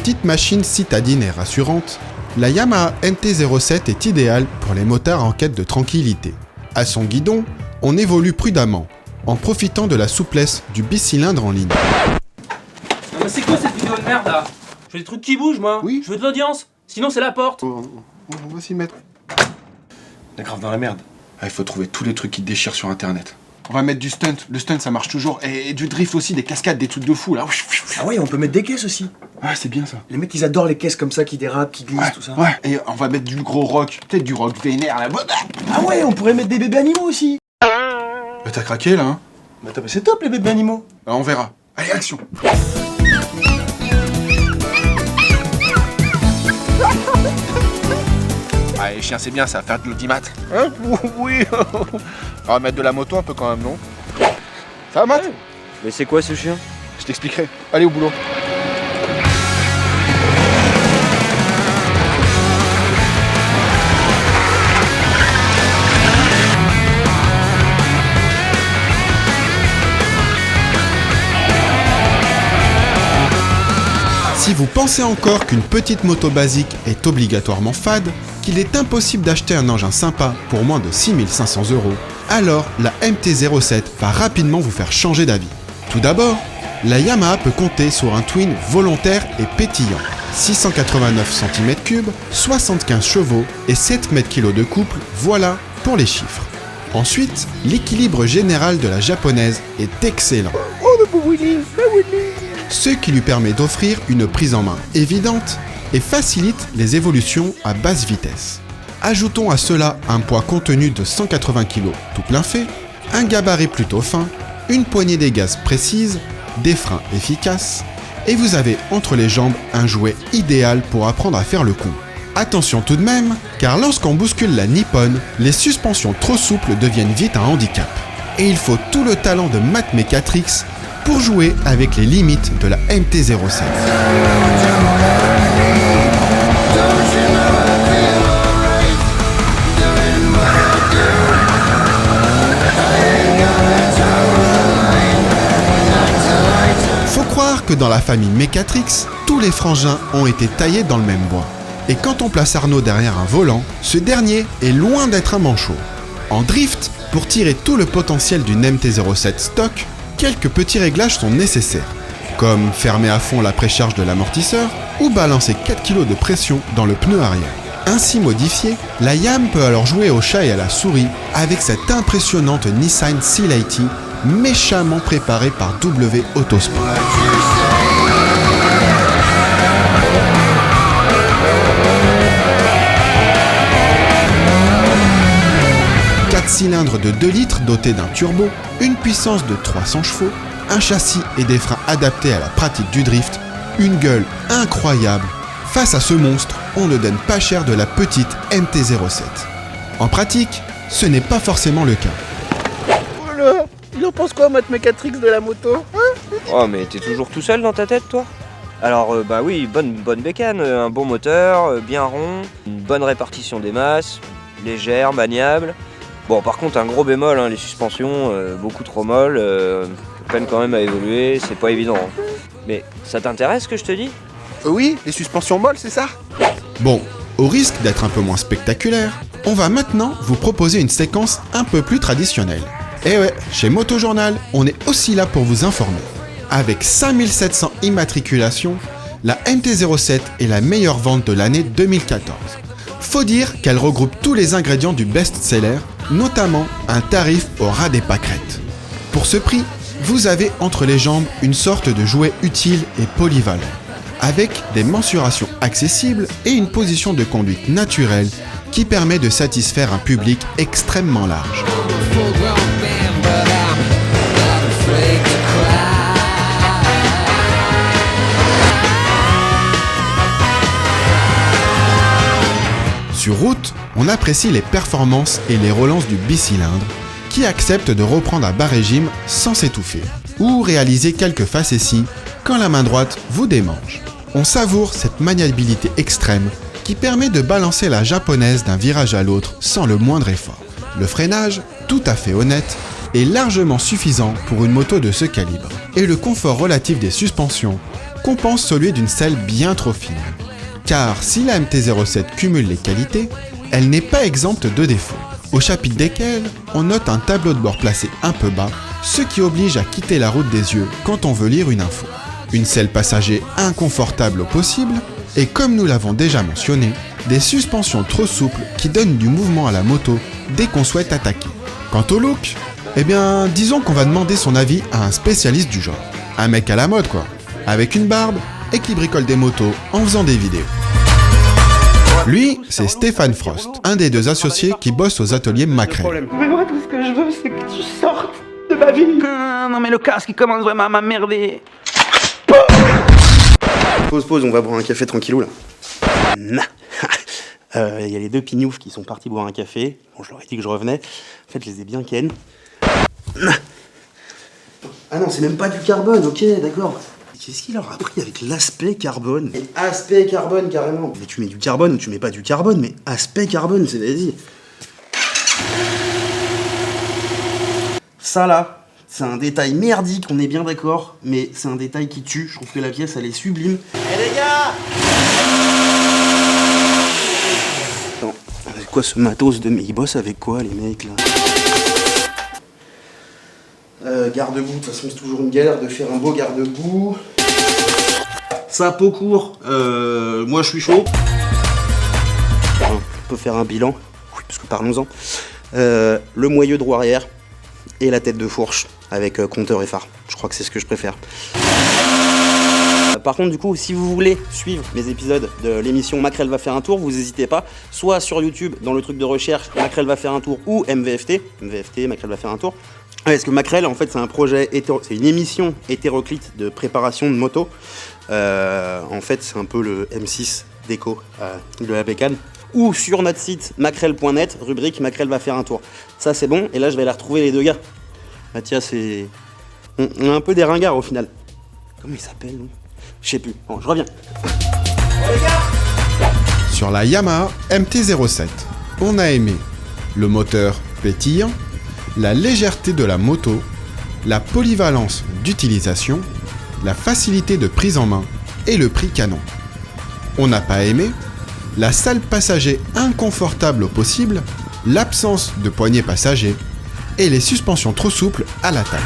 petite machine citadine et rassurante, la Yamaha MT-07 est idéale pour les motards en quête de tranquillité. À son guidon, on évolue prudemment, en profitant de la souplesse du bicylindre en ligne. Non mais c'est quoi cette vidéo de merde là? Je veux des trucs qui bougent moi. Oui. Je veux de l'audience, sinon c'est la porte. On va s'y mettre. On est grave dans la merde. Il faut trouver tous les trucs qui déchirent sur internet. On va mettre du stunt, le stunt ça marche toujours, et du drift aussi, des cascades, des trucs de fou là. Ah ouais, on peut mettre des caisses aussi. Ouais, c'est bien ça. Les mecs ils adorent les caisses comme ça qui dérapent, qui glissent, tout ça. Ouais, et on va mettre du gros rock, peut-être du rock vénère là. Ah ouais, on pourrait mettre des bébés animaux aussi. Bah t'as craqué là, hein? Bah attends, mais c'est top les bébés animaux. Bah, on verra. Allez, action. Ah, les chiens, c'est bien, ça va faire de l'audimat. Hein? Oui. On va mettre de la moto un peu quand même, non? Ça va, Matt? Mais c'est quoi ce chien? Je t'expliquerai. Allez, au boulot. Si vous pensez encore qu'une petite moto basique est obligatoirement fade, qu'il est impossible d'acheter un engin sympa pour moins de 6500 €, alors la MT-07 va rapidement vous faire changer d'avis. Tout d'abord, la Yamaha peut compter sur un twin volontaire et pétillant. 689 cm3, 75 chevaux et 7 m/kg de couple, voilà pour les chiffres. Ensuite, l'équilibre général de la japonaise est excellent. Ce qui lui permet d'offrir une prise en main évidente et facilite les évolutions à basse vitesse. Ajoutons à cela un poids contenu de 180 kg tout plein fait, un gabarit plutôt fin, une poignée des gaz précise, des freins efficaces, et vous avez entre les jambes un jouet idéal pour apprendre à faire le con. Attention tout de même, car lorsqu'on bouscule la Nippon, les suspensions trop souples deviennent vite un handicap. Et il faut tout le talent de Matt Mechatrix pour jouer avec les limites de la MT-07. Faut croire que dans la famille Mechatrix, tous les frangins ont été taillés dans le même bois. Et quand on place Arnaud derrière un volant, ce dernier est loin d'être un manchot. En drift, pour tirer tout le potentiel d'une MT-07 stock, quelques petits réglages sont nécessaires, comme fermer à fond la précharge de l'amortisseur ou balancer 4 kg de pression dans le pneu arrière. Ainsi modifiée, la Yam peut alors jouer au chat et à la souris avec cette impressionnante Nissan C-Lite méchamment préparée par W Autosport. Cylindre de 2 litres doté d'un turbo, une puissance de 300 chevaux, un châssis et des freins adaptés à la pratique du drift, une gueule incroyable. Face à ce monstre, on ne donne pas cher de la petite MT-07. En pratique, ce n'est pas forcément le cas. Voilà. Il en pense quoi, Matt Mechatrix de la moto? Oh mais t'es toujours tout seul dans ta tête toi? Alors bah oui, bonne bécane, un bon moteur, bien rond, une bonne répartition des masses, légère, maniable. Bon par contre un gros bémol, hein, les suspensions, beaucoup trop molles, peine quand même à évoluer, c'est pas évident. Hein. Mais ça t'intéresse ce que je te dis? Oui, les suspensions molles, c'est ça? Bon, au risque d'être un peu moins spectaculaire, on va maintenant vous proposer une séquence un peu plus traditionnelle. Et ouais, chez Motojournal, on est aussi là pour vous informer. Avec 5700 immatriculations, la MT-07 est la meilleure vente de l'année 2014. Faut dire qu'elle regroupe tous les ingrédients du best-seller, notamment un tarif au ras des pâquerettes. Pour ce prix, vous avez entre les jambes une sorte de jouet utile et polyvalent, avec des mensurations accessibles et une position de conduite naturelle qui permet de satisfaire un public extrêmement large. Sur route, on apprécie les performances et les relances du bicylindre, qui accepte de reprendre à bas régime sans s'étouffer, ou réaliser quelques facéties quand la main droite vous démange. On savoure cette maniabilité extrême qui permet de balancer la japonaise d'un virage à l'autre sans le moindre effort. Le freinage, tout à fait honnête, est largement suffisant pour une moto de ce calibre. Et le confort relatif des suspensions compense celui d'une selle bien trop fine. Car si la MT-07 cumule les qualités, elle n'est pas exempte de défauts, au chapitre desquels on note un tableau de bord placé un peu bas, ce qui oblige à quitter la route des yeux quand on veut lire une info. Une selle passager inconfortable au possible, et comme nous l'avons déjà mentionné, des suspensions trop souples qui donnent du mouvement à la moto dès qu'on souhaite attaquer. Quant au look, eh bien, disons qu'on va demander son avis à un spécialiste du genre. Un mec à la mode quoi, avec une barbe et qui bricole des motos en faisant des vidéos. Lui, c'est Stéphane Frost, un des deux associés qui bossent aux ateliers Macrel. Mais moi, tout ce que je veux, c'est que tu sortes de ma vie. Non, mais le casque, il commence vraiment à m'emmerder. Pause, on va boire un café tranquillou là. Il y a les deux pignoufs qui sont partis boire un café. Bon, je leur ai dit que je revenais. En fait, je les ai bien ken. Ah non, c'est même pas du carbone, ok, d'accord. Qu'est-ce qu'il leur a pris avec l'aspect carbone? Aspect carbone, carrément. Mais tu mets du carbone ou tu mets pas du carbone, mais aspect carbone, c'est vas-y. Ça là, c'est un détail merdique, on est bien d'accord, mais c'est un détail qui tue. Je trouve que la pièce, elle est sublime. Eh les gars! Attends, avec quoi ce matos de... Mais ils bossent avec quoi, les mecs, là? Garde-boue, de toute façon, c'est toujours une galère de faire un beau garde-boue. Ça, peau court, moi, je suis chaud. On peut faire un bilan, oui, parce que parlons-en. Le moyeu droit arrière et la tête de fourche avec compteur et phare. Je crois que c'est ce que je préfère. Par contre, du coup, si vous voulez suivre mes épisodes de l'émission Macrel va faire un tour, vous n'hésitez pas, soit sur YouTube, dans le truc de recherche, Macrel va faire un tour, ou MVFT, Macrel va faire un tour. Parce que Macrel, en fait, c'est un projet, c'est une émission hétéroclite de préparation de moto. En fait, c'est un peu le M6 déco de la bécane. Ou sur notre site macrel.net, rubrique Macrel va faire un tour. Ça, c'est bon, et là, je vais aller retrouver les deux gars. Mathias et... On a un peu des ringards, au final. Comment il s'appelle, non? Je sais plus. Bon, je reviens. Sur la Yamaha MT-07, on a aimé le moteur pétillant, la légèreté de la moto, la polyvalence d'utilisation, la facilité de prise en main et le prix canon. On n'a pas aimé la salle passager inconfortable au possible, l'absence de poignée passager et les suspensions trop souples à l'attaque.